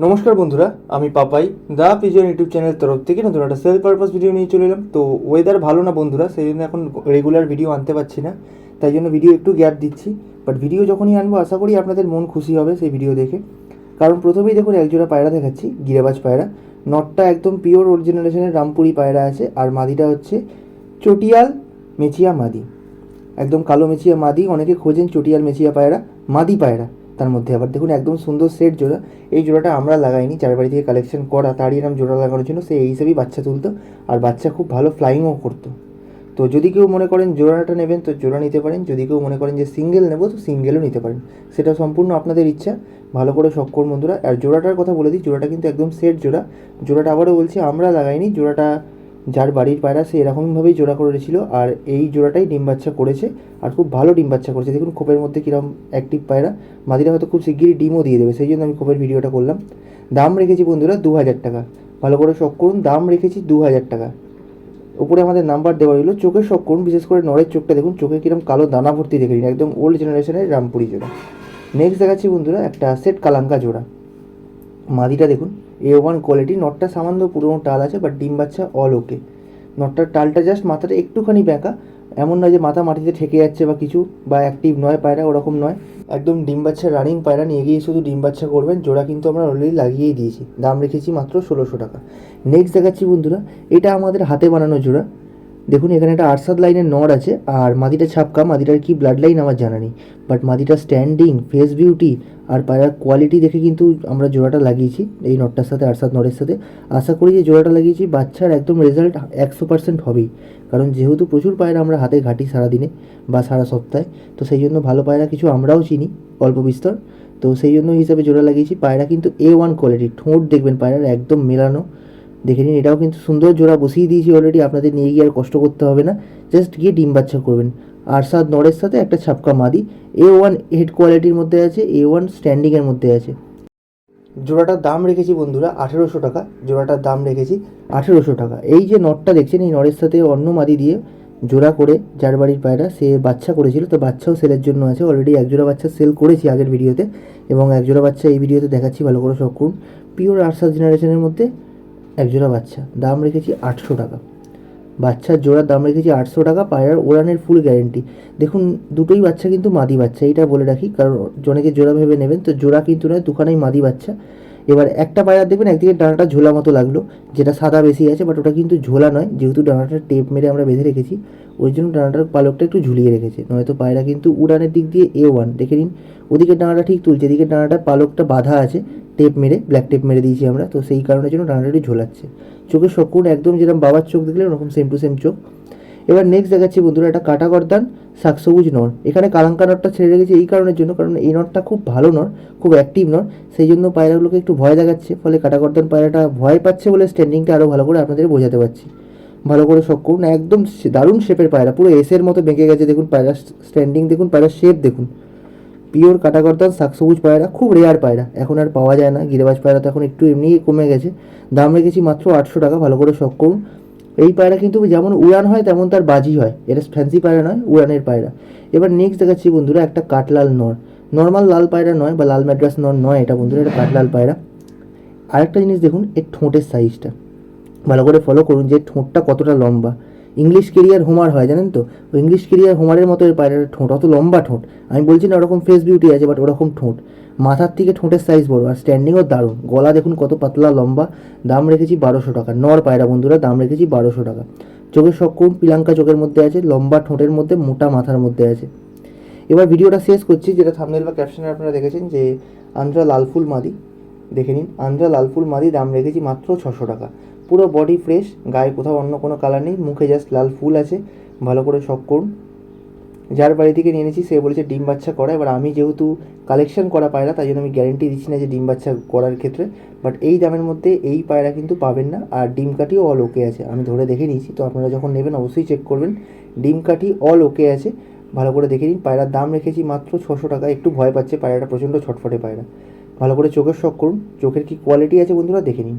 নমস্কার বন্ধুরা, আমি পাপাই দা পিজন ইউটিউব চ্যানেলের তরফ থেকে নতুন একটা সেলফ পারপাস ভিডিও নিয়ে চলে এলাম। তো ওয়েদার ভালো না বন্ধুরা, সেই জন্য এখন রেগুলার ভিডিও আনতে পারছি না, তাই জন্য ভিডিও একটু গ্যাপ দিচ্ছি। বাট ভিডিও যখনই আনবো আশা করি আপনাদের মন খুশি হবে সেই ভিডিও দেখে। কারণ প্রথমেই দেখুন একজোড়া পায়রা দেখাচ্ছি, গিরেবাজ পায়রা। নটটা একদম পিওর অরিজিনালেশনের রামপুরি পায়রা আছে, আর মাদিটা হচ্ছে চটিয়াল মেচিয়া মাদি, একদম কালো মেচিয়া মাদি। অনেকে খোঁজেন চটিয়াল মেচিয়া পায়রা, মাদি পায়রা। তার মধ্যে আবার দেখুন একদম সুন্দর সেট জোড়া। এই জোড়াটা আমরা লাগাইনি, যার বাড়ি থেকে কালেকশন করা তারই নাম জোড়া লাগানোর জন্য, সে এই হিসেবেই বাচ্চা তুলতো, আর বাচ্চা খুব ভালো ফ্লাইংও করতো। তো যদি কেউ মনে করেন জোড়াটা নেবেন তো জোড়া নিতে পারেন, যদি কেউ মনে করেন যে সিঙ্গেল নেবো তো সিঙ্গেলও নিতে পারেন, সেটা সম্পূর্ণ আপনাদের ইচ্ছা। ভালো করে শখ করুন বন্ধুরা। আর জোড়াটার কথা বলে দিই, জোড়াটা কিন্তু একদম সেট জোড়া। জোড়াটা আবারও বলছি আমরা লাগাইনি, জোড়াটা যার বাড়ির পায়রা সে এরকমভাবেই জোড়া করেছিল, আর এই জোড়াটাই ডিম বাচ্চা করেছে, আর খুব ভালো ডিম বাচ্চা করেছে। দেখুন খোপের মধ্যে কীরকম অ্যাক্টিভ পায়রা, মাদিরা হয়তো খুব শিগগিরই ডিমও দিয়ে দেবে, সেই জন্য আমি খোপের ভিডিওটা করলাম। দাম রেখেছি বন্ধুরা 2000 টাকা, ভালো করে শখ করুন। দাম রেখেছি 2000 টাকা। উপরে আমাদের নাম্বার দেওয়া রইল। চোখের শখ করুন, বিশেষ করে নরের চোখটা দেখুন, চোখে কীরকম কালো দানা ভর্তি দেখে নিন, একদম ওল্ড জেনারেশনের রামপুরি জোড়া। নেক্সট দেখাচ্ছি বন্ধুরা একটা সেট কালাঙ্কা জোড়া। মাদিটা দেখুন A1 কোয়ালিটি, নটটা সামান্য পুরোনো টাল আছে, বাট ডিম বাচ্চা অল ওকে। নটটার টালটা জাস্ট মাথাটা একটুখানি ব্যাঁকা, এমন নয় যে মাথা মাটিতে ঠেকে যাচ্ছে বা কিছু, বা অ্যাক্টিভ নয় পায়রা, ওরকম নয়। একদম ডিম বাচ্চা রানিং পায়রা, নিয়ে গিয়ে শুধু ডিম বাচ্চা করবেন। জোড়া কিন্তু আমরা অলরেডি লাগিয়েই দিয়েছি, দাম রেখেছি মাত্র 1600 টাকা। নেক্সট দেখাচ্ছি বন্ধুরা, এটা আমাদের হাতে বানানো জোড়া। দেখুন এখানে একটা আরসাদ লাইনের নর আছে, আর মাদিটা ছাপকা। মাদিটার কি ব্লাড লাইন আমার জানা নেই, বাট মাদিটা স্ট্যান্ডিং, ফেস বিউটি আর পায়রার কোয়ালিটি দেখে কিন্তু আমরা জোড়াটা লাগিয়েছি এই নটটার সাথে, আরসাদ নরের সাথে। আশা করি যে জোড়াটা লাগিয়েছি বাচ্চার একদম রেজাল্ট 100% হবেই, কারণ যেহেতু প্রচুর পায়রা আমরা হাতে ঘাটি সারাদিনে বা সারা সপ্তাহে, তো সেই জন্য ভালো পায়রা কিছু আমরাও চিনি অল্প বিস্তর, তো সেই জন্য হিসাবে জোড়া লাগিয়েছি। পায়রা কিন্তু A1 কোয়ালিটি, ঠোঁট দেখবেন পায়রার একদম মেলানো, দেখে নিন। এটাও কিন্তু সুন্দর জোড়া বসিয়ে দিয়েছি অলরেডি, আপনাদের নিয়ে গিয়ে আর কষ্ট করতে হবে না, জাস্ট গিয়ে ডিম বাচ্চা করবেন। আরসাদ নরের সাথে একটা ছাপকা মাদি, A1 হেড কোয়ালিটির মধ্যে আছে, A1 স্ট্যান্ডিংয়ের মধ্যে আছে। জোড়াটার দাম রেখেছি বন্ধুরা 1800 টাকা। জোড়াটার দাম রেখেছি 1800 টাকা। এই যে নটটা দেখছেন, এই নরের সাথে অন্য মাদি দিয়ে জোড়া করে যার বাড়ির পায়রা সে বাচ্চা করেছিল, তো বাচ্চাও সেলের জন্য আছে। অলরেডি একজোড়া বাচ্চা সেল করেছি আগের ভিডিওতে, এবং একজোড়া বাচ্চা এই ভিডিওতে দেখাচ্ছি, ভালো করে শখ করুন। পিওর আরসাদ জেনারেশনের মধ্যে একজোড়া বাচ্চা, দাম রেখেছি 800 টাকা। বাচ্চার জোড়ার দাম রেখেছি 800 টাকা। পায়রার ওড়ানের ফুল গ্যারেন্টি। দেখুন দুটোই বাচ্চা কিন্তু মাদি বাচ্চা, এইটা বলে রাখি, কারণ জনেকে জোড়া ভেবে নেবেন, তো জোড়া কিন্তু নয়, দুখানেই মাদি বাচ্চা। এবার একটা পায়রা দেখবেন একদিকে ডানাটা ঝোলা মতো লাগলো, যেটা সাদা বেশি আছে, বাট ওটা কিন্তু ঝোলা নয়, যেহেতু ডানাটা টেপ মেরে আমরা বেঁধে রেখেছি, ওই জন্য ডানাটার পালকটা একটু ঝুলিয়ে রেখেছে। নয়তো পায়রা কিন্তু উড়ানের দিক দিয়ে A1 দেখে নিন, ওদিকে ডানাটা ঠিক তুলছে, এদিকে ডানাটা পালকটা বাঁধা আছে টেপ মেরে, ব্ল্যাক টেপ মেরে দিয়েছি আমরা, তো সেই কারণের জন্য ডানাটা একটু ঝোলাচ্ছে। চোখের শকুন একদম যেরকম বাবার চোখ দেখলে ওরকম সেম টু সেম চোখ। এবার নেক্সট দেখাচ্ছি বন্ধুরা একটা কাটা গর্দান শাকসবুজ নর। এখানে কালাঙ্কা নটটা ছেড়ে রেখেছি এই কারণের জন্য, কারণ এই নটটা খুব ভালো নর, খুব অ্যাক্টিভ নর, সেই জন্য পায়রাগুলোকে একটু ভয় দেখাচ্ছে, ফলে কাটা গর্দান পায়রাটা ভয় পাচ্ছে বলে স্ট্যান্ডিংটা আরও ভালো করে আপনাদের বোঝাতে পারছি। ভালো করে শখ করুন, একদম দারুণ শেপের পায়রা, পুরো এসের মতো বেঁকে গেছে। দেখুন পায়রা স্ট্যান্ডিং দেখুন, পায়রার শেপ দেখুন। পিওর কাটাগর্দান শাকসবুজ পায়রা, খুব রেয়ার পায়রা, এখন আর পাওয়া যায় না। গিরেবাজ পায়রা তো এখন একটু এমনিই কমে গেছে। দাম রেখেছি মাত্র 800 টাকা, ভালো করে শখ করুন। এই পায়রা কিন্তু যেমন উড়ান হয় তেমন তার বাজি হয়, এটা ফ্যান্সি পায়রা নয়, উড়ানের পায়রা। এবার নেক্সট দেখাচ্ছি বন্ধুরা একটা কাঠলাল নর। নর্মাল লাল পায়রা নয় বা লাল ম্যাড্রাস নর নয় এটা বন্ধুরা, এটা কাঠলাল পায়রা। আরেকটা জিনিস দেখুন, এর ঠোঁটের সাইজটা ভালো করে ফলো করুন, যে ঠোঁটটা কতটা লম্বা। ইংলিশ কেরিয়ার হোমার হয় জানেন তো, ওই ইংলিশ কেরিয়ার হোমারের মতো এর পায়রার ঠোঁট, অত লম্বা ঠোঁট। আমি বলছি না ওরকম ফেস বিউটি আছে, বাট ওরকম ঠোঁট, মাথার থেকে ঠোঁটের সাইজ বড়, আর স্ট্যান্ডিংও দারুণ। গলা দেখুন কত পাতলা লম্বা। দাম রেখেছি 1200 টাকা। নর পায়রা বন্ধুরা, দাম রেখেছি 1200 টাকা। চোখের শখ করুন, পিলাঙ্কা চোখের মধ্যে আছে, লম্বা ঠোঁটের মধ্যে, মোটা মাথার মধ্যে আছে। এবার ভিডিওটা শেষ করছি, যেটা থাম্বনেল বা ক্যাপশনে আপনারা দেখেছেন, যে আন্দ্রা লালফুল মাদি দেখে নিন। আন্দ্রা লালফুল মাদি, দাম রেখেছি মাত্র 600 টাকা। পুরো বডি ফ্রেশ, গায়ে কোথাও অন্য কোনো কালার নেই, মুখে জাস্ট লাল ফুল আছে। ভালো করে শখ করুন। যার বাড়ি থেকে নিয়ে এনেছি সে বলেছে ডিম বাচ্চা করা। এবার আমি যেহেতু কালেকশন করা পায়রা, তাই জন্য আমি গ্যারেন্টি দিচ্ছি না যে ডিম বাচ্চা করার ক্ষেত্রে, বাট এই দামের মধ্যে এই পায়রা কিন্তু পাবেন না। আর ডিম কাঠিও অল ওকে আছে, আমি ধরে দেখে নিয়েছি, তো আপনারা যখন নেবেন অবশ্যই চেক করবেন। ডিম কাঠি অল ওকে আছে, ভালো করে দেখে নিন। পায়রার দাম রেখেছি মাত্র 600 টাকা। একটু ভয় পাচ্ছে পায়রাটা, প্রচণ্ড ছটফটে পায়রা। ভালো করে চোখের শখ করুন, চোখের কি কোয়ালিটি আছে বন্ধুরা দেখে নিন।